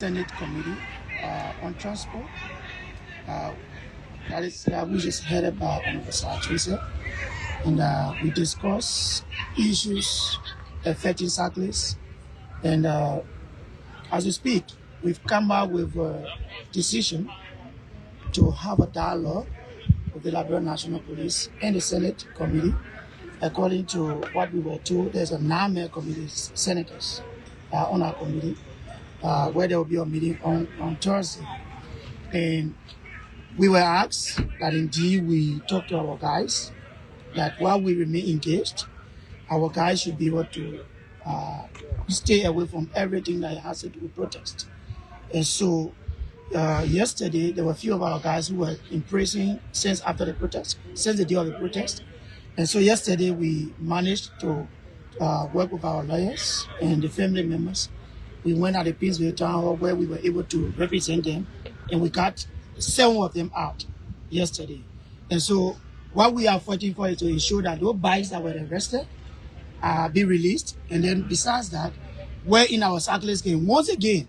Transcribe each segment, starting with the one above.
Senate Committee on Transport, uh, which is headed by Ambassador Teresa, and we discuss issues affecting cyclists. And as we speak, we've come out with a decision to have a dialogue with the Liberia National Police and the Senate Committee. According to what we were told, there's a 9-member committee, senators on our committee, where there will be a meeting on Thursday. And we were asked that indeed we talk to our guys, that while we remain engaged, our guys should be able to stay away from everything that has to do with protest. And so yesterday, there were a few of our guys who were in prison since after the protest, since the day of the protest. And so yesterday, we managed to work with our lawyers and the family members. We went at the Pittsville Town Hall where we were able to represent them, and we got 7 of them out yesterday. And so what we are fighting for is to ensure that those bikes that were arrested be released. And then besides that, we're in our cyclist game once again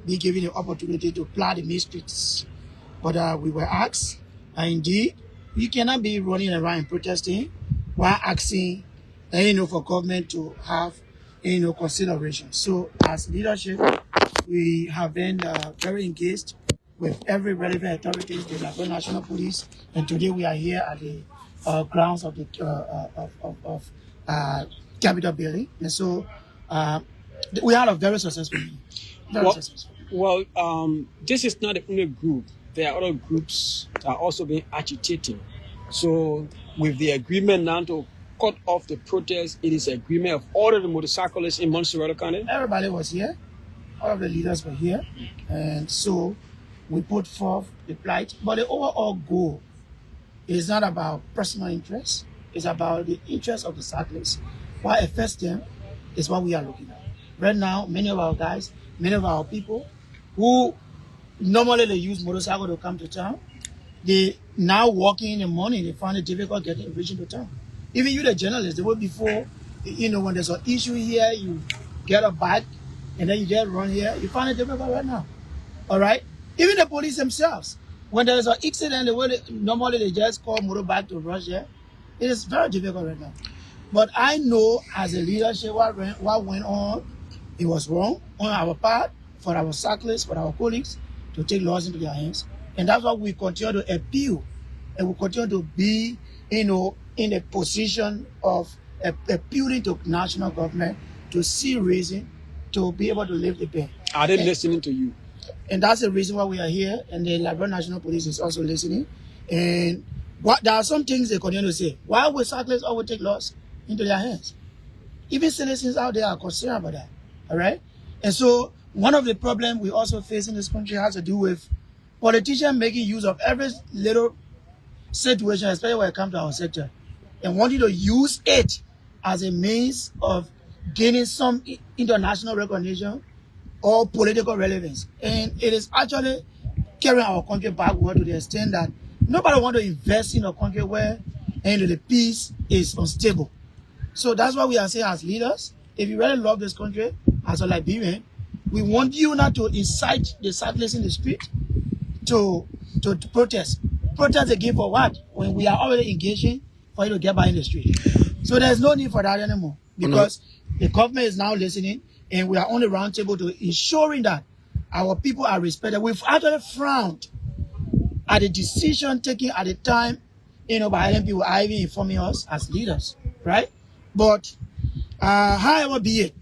be given the opportunity to plow the main streets. But we were asked, indeed, you cannot be running around and protesting while asking, for government to have, consideration. So as leadership, we have been very engaged with every relevant authorities, the Liberia National Police, and today we are here at the grounds of the Capitol building. And so we had a very successful meeting. Very successful. Well, this is not the only group. There are other groups that are also being agitating. So with the agreement now to cut off the protest, it is agreement of all of the motorcyclists in Montserrat County? Everybody was here. All of the leaders were here. And so we put forth the plight. But the overall goal is not about personal interest. It's about the interest of the cyclists. What affects them is what we are looking at. Right now, many of our guys, many of our people who normally they use motorcycle to come to town, they now walking in the morning, they find it difficult reaching to town. Even you, the journalist, the way before, when there's an issue here, you get a bike and then you just run here, you find it difficult right now. All right? Even the police themselves, when there's an accident, the way normally they just call motorbike to rush here, it is very difficult right now. But I know as a leadership what went on, it was wrong on our part, for our cyclists, for our colleagues, to take laws into their hands. And that's why we continue to appeal and we continue to be, in a position of appealing to national government to see reason to be able to lift the ban. Are they listening to you? And that's the reason why we are here. And the Liberia National Police is also listening. And there are some things they continue to say. Why would cyclists always take laws into their hands? Even citizens out there are concerned about that. All right? And so one of the problems we also face in this country has to do with politicians making use of every little situation, especially when it comes to our sector, and wanting to use it as a means of gaining some international recognition or political relevance. And it is actually carrying our country backward to the extent that nobody wants to invest in a country where the peace is unstable. So that's why we are saying as leaders, if you really love this country, as a Liberian, we want you not to incite the cyclists in the street to protest. Protest again for what? When we are already engaging for you to get by in the street. So there's no need for that anymore because the government is now listening and we are on the round table to ensuring that our people are respected. We've actually frowned at the decision taken at the time, by LMP were even informing us as leaders, right? But however be it,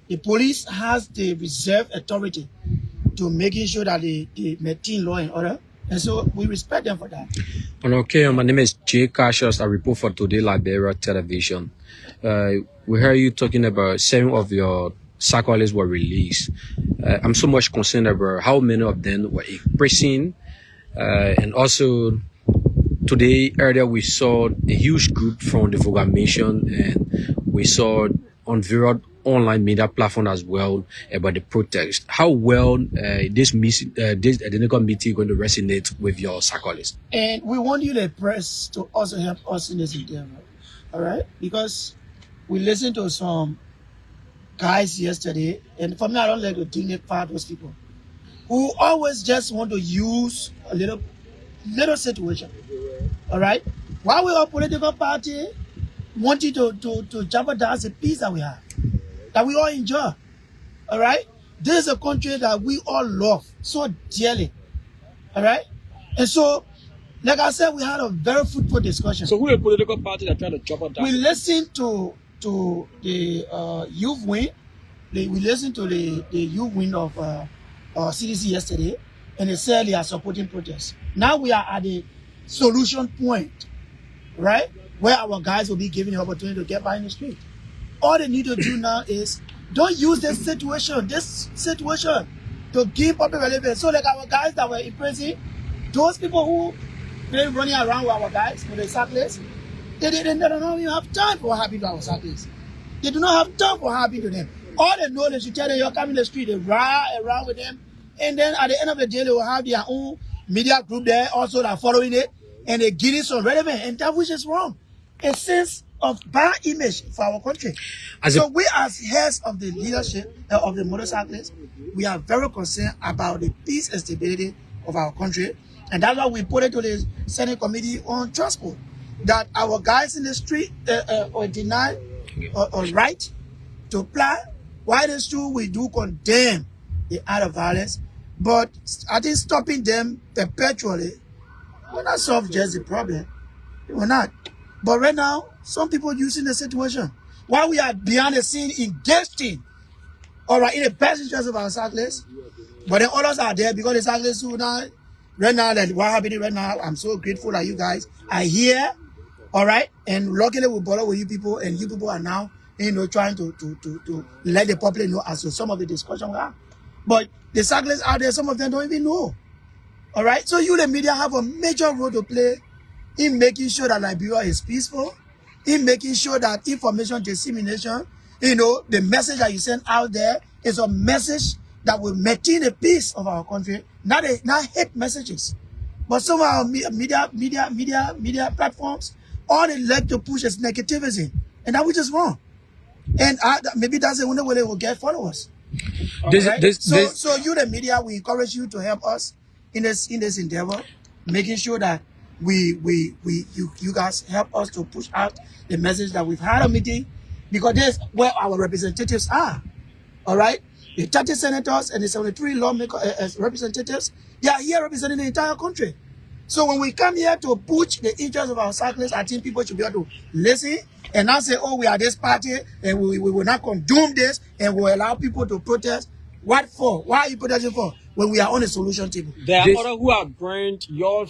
the police has the reserve authority to making sure that they maintain law and order. And so we respect them for that. Okay, my name is Jay Cassius. I report for Today Liberia Television. We heard you talking about 7 of your cyclists were released. I'm so much concerned about how many of them were in prison. And also, today, earlier, we saw a huge group from the Vogamation, and we saw on various online media platform as well about the protest. How well this identical meeting going to resonate with your cyclists? And we want you, the press, to also help us in this endeavor, all right? Because we listened to some guys yesterday, and for me, I don't like to dignify those people. who always just want to use a little situation. All right? Why we all political party wanting to jeopardize the peace that we have, that we all enjoy. All right? This is a country that we all love so dearly. All right? And so, like I said, we had a very fruitful discussion. So who a political party that try to jeopardize? We listened to the youth wing. We listened to the youth wing of CDC yesterday, and they said they are supporting protests. Now we are at the solution point, right? Where our guys will be given the opportunity to get back in the street. All they need to do now is don't use this situation to give public relevance. So like our guys that were in prison, those people who been running around with our guys, with the cyclists, they don't even have time for what happened to our cyclists. They do not have time for what happened to them. All they know is you tell them you're coming in the street, they ride around with them, and then at the end of the day, they will have their own media group there also that are following it, and they give it some relevant, and that which is wrong. A sense of bad image for our country. So we as heads of the leadership of the motorcyclists, we are very concerned about the peace and stability of our country. And that's why we put it to the Senate Committee on Transport, that our guys in the street are denied a right to apply. While it's true, we do condemn the act of violence, but I think stopping them perpetually will not solve just the problem. It will not. But right now, some people using the situation. While we are behind the scene engaged in, all right, in the best interest of our cyclists, but then others are there because the cyclists who now, right now, that what happening right now, I'm so grateful that you guys are here, all right, and luckily we bother with you people, and you people are now, trying to let the public know as to some of the discussion we have. But the cyclists out there, some of them don't even know, all right. So you, the media, have a major role to play in making sure that Liberia is peaceful, in making sure that information dissemination, the message that you send out there is a message that will maintain the peace of our country, not hate messages. But some of our media platforms, all they like to push is negativity, and that which is wrong. And maybe that's the only way they will get followers. So you, the media, we encourage you to help us in this endeavor, making sure that you guys help us to push out the message that we've had a meeting, because that's where our representatives are. All right, the 30 senators and the 73 lawmakers representatives, they are here representing the entire country. So when we come here to push the interests of our cyclists, I think people should be able to listen and not say, oh, we are this party and we will not condone this and we will allow people to protest. What for? Why are you protesting for when we are on a solution table? There are others who have branded your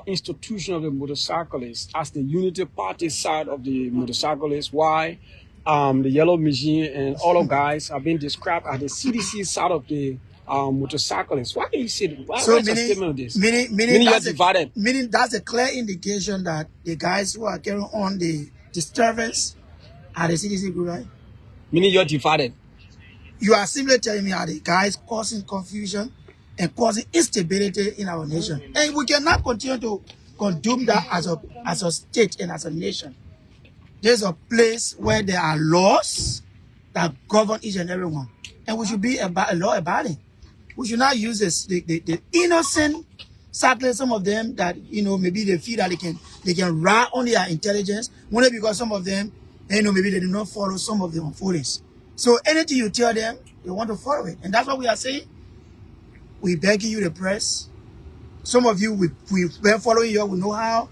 institution of the motorcyclists as the unity party side of the motorcyclists. Why the yellow machine and all of guys are being described as the CDC side of the motorcyclists. Why do you say that? Why is a statement of this? Meaning you're divided. Meaning that's a clear indication that the guys who are carrying on the disturbance are the CDC group, right? Meaning you're divided. You are simply telling me are the guys causing confusion and causing instability in our nation. And we cannot continue to condone that as a state and as a nation. There's a place where there are laws that govern each and every one. And we should be a law abiding. We should not use this, the innocent cyclists, some of them that, maybe they feel that they can ride on their intelligence, only because some of them, maybe they do not follow some of the unfoldings. So anything you tell them, they want to follow it. And that's what we are saying. We begging you, the press. Some of you, we've been following you. We know how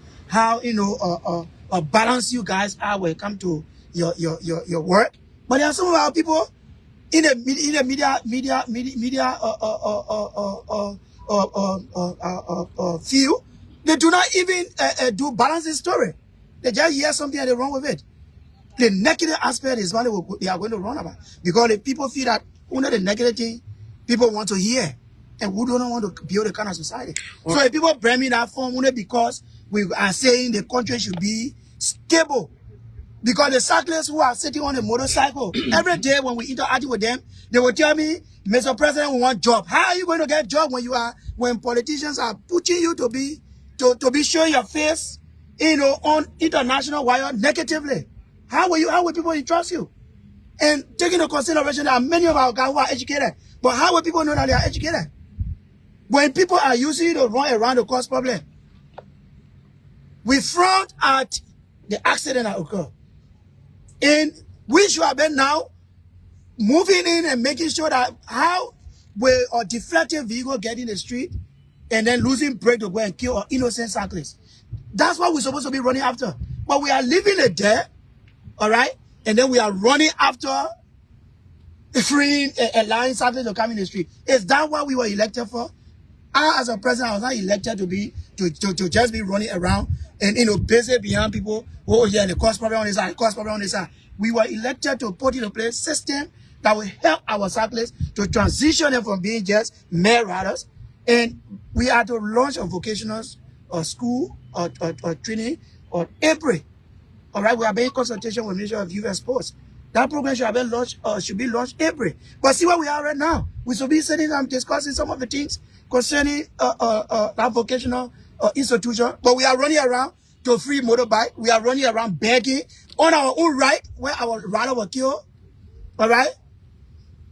balanced you guys are when it comes to your work. But there are some of our people in the media field. They do not even do balancing story. They just hear something and they run with it. The negative aspect is what they are going to run about, because the people feel that only the negative thing people want to hear, and we don't want to build a kind of society. So if people bring me that form only because we are saying the country should be stable, because the cyclists who are sitting on a motorcycle every day when we interact with them, they will tell me, Mr. President, we want job. How are you going to get job when politicians are pushing you to be showing your face, on international wire negatively? How will people trust you? And taking into consideration that many of our guys who are educated, but how will people know that they are educated? When people are using it to run around to cause problem, we front at the accident that occurred. And we should have been now moving in and making sure that how we are deflecting vehicle get in the street and then losing brake to go and kill our innocent cyclists. That's what we're supposed to be running after. But we are leaving it there, all right? And then we are running after freeing allowing cyclists to come in the street. Is that what we were elected for? I, as a president, I was not elected to just be running around and busy behind people. Oh yeah, the cost problem on this side, cost problem on this side. We were elected to put into place system that will help our cyclists to transition them from being just mere riders. And we are to launch a vocational school or training on April. All right, we are being consultation with Ministry of Youth and Sports. That program should have been launched, should be launched April. But see where we are right now. We should be sitting and discussing some of the things concerning that vocational institution. But we are running around to free motorbike. We are running around begging on our own right where our rider was killed. All right,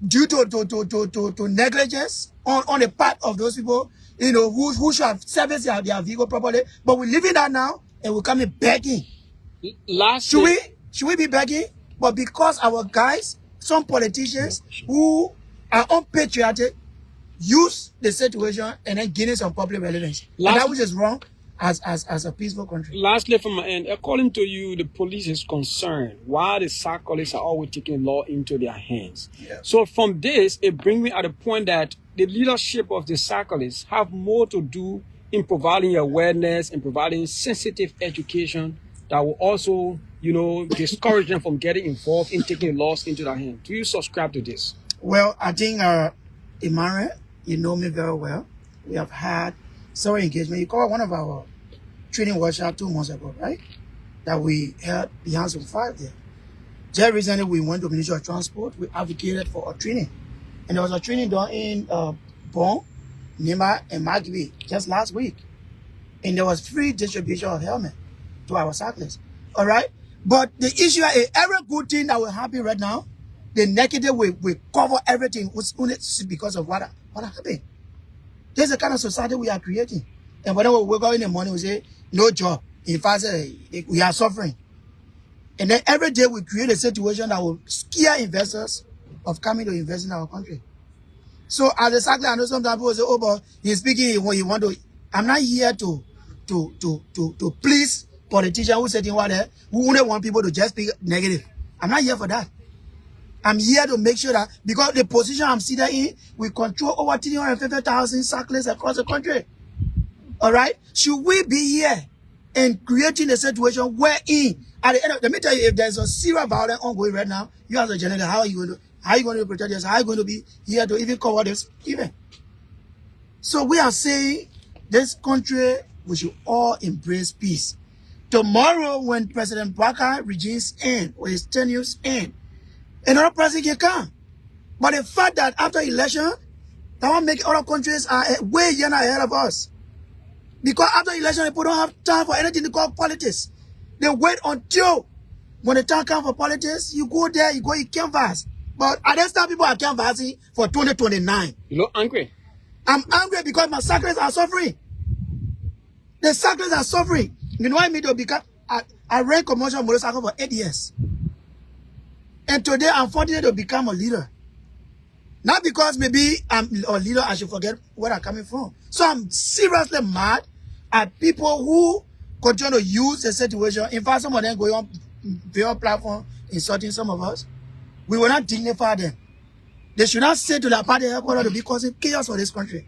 due to negligence on the part of those people, who should have serviced their vehicle properly. But we're leaving that now and we're coming begging. Should we be begging? But because our guys, some politicians who are unpatriotic, use the situation and then gaining some public relevance. And that which is wrong as a peaceful country. Lastly, from my end, according to you, the police is concerned why the cyclists are always taking law into their hands. Yeah. So from this, it brings me at the point that the leadership of the cyclists have more to do in providing awareness and providing sensitive education that will also, discourage them from getting involved in taking laws into their hands. Do you subscribe to this? Well, I think, Emmanuel, you know me very well. We have had several engagement. You called one of our training workshops 2 months ago, right? That we held behind some 5 there. Just recently, we went to Ministry of Transport. We advocated for a training. And there was a training done in Bon, Nima, and Magui just last week. And there was free distribution of helmets to our cyclists. All right? But the issue is every good thing that will happen right now, the negative will cover everything because of what happened. This is the kind of society we are creating. And whenever we wake up in the morning, we say, no job. In fact, we are suffering. And then every day we create a situation that will scare investors of coming to invest in our country. So as a cyclist, I know sometimes people say, oh, but he's speaking when he want to. I'm not here to please politicians who sitting over there who only want people to just speak negative. I'm not here for that. I'm here to make sure that because the position I'm seated in, we control over 350,000 cyclists across the country. All right? Should we be here and creating a situation wherein, at the end of, let me tell you, if there's a serious violence ongoing right now, you as a general, how are you going to protect yourself? How are you going to be here to even cover this event? So we are saying this country, we should all embrace peace. Tomorrow, when President Baka regimes end, or his tenures end, another president can come. But the fact that after election, that will make other countries are way ahead of us. Because after election, people don't have time for anything to call politics. They wait until when the time comes for politics, you go there, you canvass. But at this time, people are canvassing for 2029. You look angry. I'm angry because my cyclists are suffering. The cyclists are suffering. You know what I mean? I ran commercial motorcycle for 8 years. And today I'm fortunate to become a leader. Not because maybe I'm a leader, I should forget where I'm coming from. So I'm seriously mad at people who continue to use the situation. In fact, some of them go on their platform insulting some of us. We will not dignify them. They should not say to the party headquarters to be causing chaos for this country.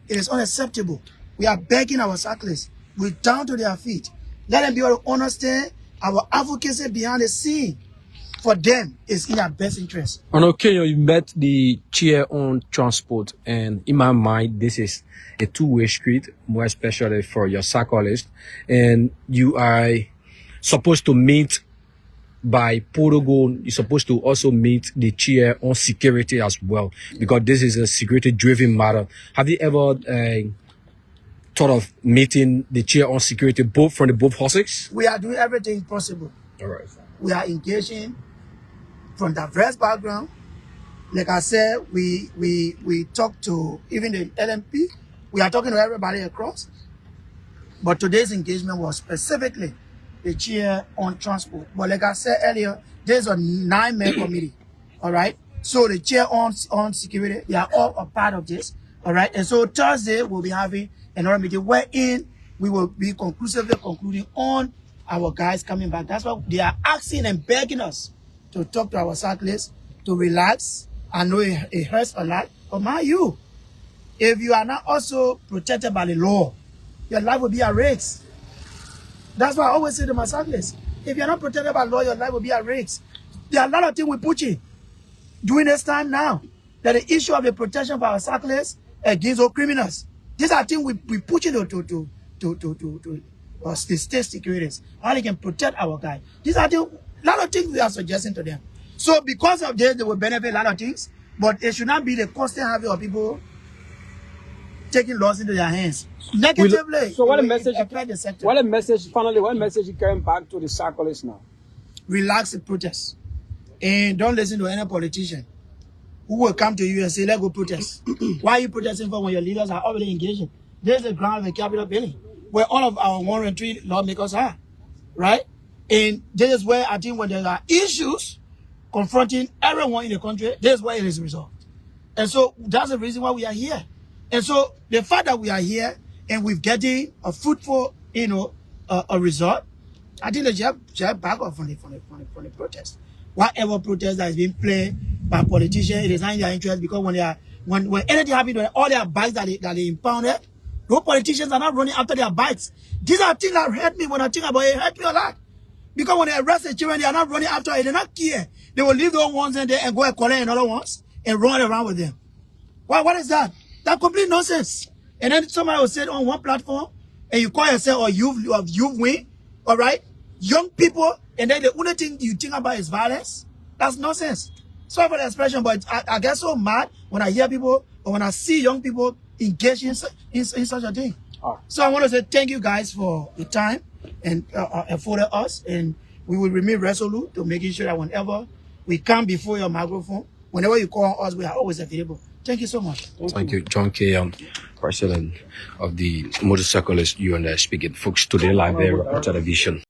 It is unacceptable. We are begging our cyclists. We're down to their feet. Let them be able to understand our advocacy behind the scene. For them, it's in their best interest. On occasion, you met the chair on transport, and in my mind, this is a two-way street, more especially for your cyclist. And you are supposed to meet by protocol. You're supposed to also meet the chair on security as well, because this is a security-driven matter. Have you ever thought of meeting the chair on security, both from the both horses? We are doing everything possible. All right. We are engaging from diverse background Like I said, we talk to even the LMP. We are talking to everybody across. But today's engagement was specifically the chair on transport. But like I said earlier, there's a 9-man committee. All right. So the chair on security, they are all a part of this. All right. And so Thursday we'll be having another meeting wherein we will be conclusively concluding on our guys coming back. That's why they are asking and begging us to talk to our cyclists to relax. I know it hurts a lot, but mind you, if you are not also protected by the law, your life will be at risk. That's why I always say to my cyclists, if you're not protected by law, your life will be at risk. There are a lot of things we're pushing during this time now. That the issue of the protection of our cyclists against all criminals. These are things we're pushing to the state securities. How they can protect our guys. These are a lot of things we are suggesting to them. So because of this, they will benefit a lot of things. But it should not be the constant habit of people taking laws into their hands. Negatively, So what a it will message? affect the sector. What a message! Finally, what message you carrying back to the cyclists now? Relax the protest. And don't listen to any politician who will come to you and say, let's go protest. Why are you protesting for when your leaders are already engaging? There's the ground of the Capitol building where all of our 103 lawmakers are, right? And this is where I think when there are issues confronting everyone in the country, this is where it is resolved. And so that's the reason why we are here. And so the fact that we are here and we're getting a fruitful, a result, I think the job back off from the protest. Whatever protest that is being played by politicians, it is not in their interest because when anything happens to all their bikes that they impounded, those politicians are not running after their bikes. These are things that hurt me when I think about it. It hurt me a lot. Because when they arrest the children, they are not running after it. They don't care. They will leave those ones in there and go and collect another ones and run around with them. What is that? That's complete nonsense. And then somebody will say on one platform, and you call yourself a youth wing, all right? Young people, and then the only thing you think about is violence. That's nonsense. Sorry for the expression, but I get so mad when I hear people or when I see young people engage in such a thing. So I want to say thank you guys for the time and afforded us, and we will remain resolute to making sure that whenever we come before your microphone, whenever you call us, we are always available. Thank you so much. Thank you, John K. President of the Motorcyclist UNS speaking. Folks, today live there on television.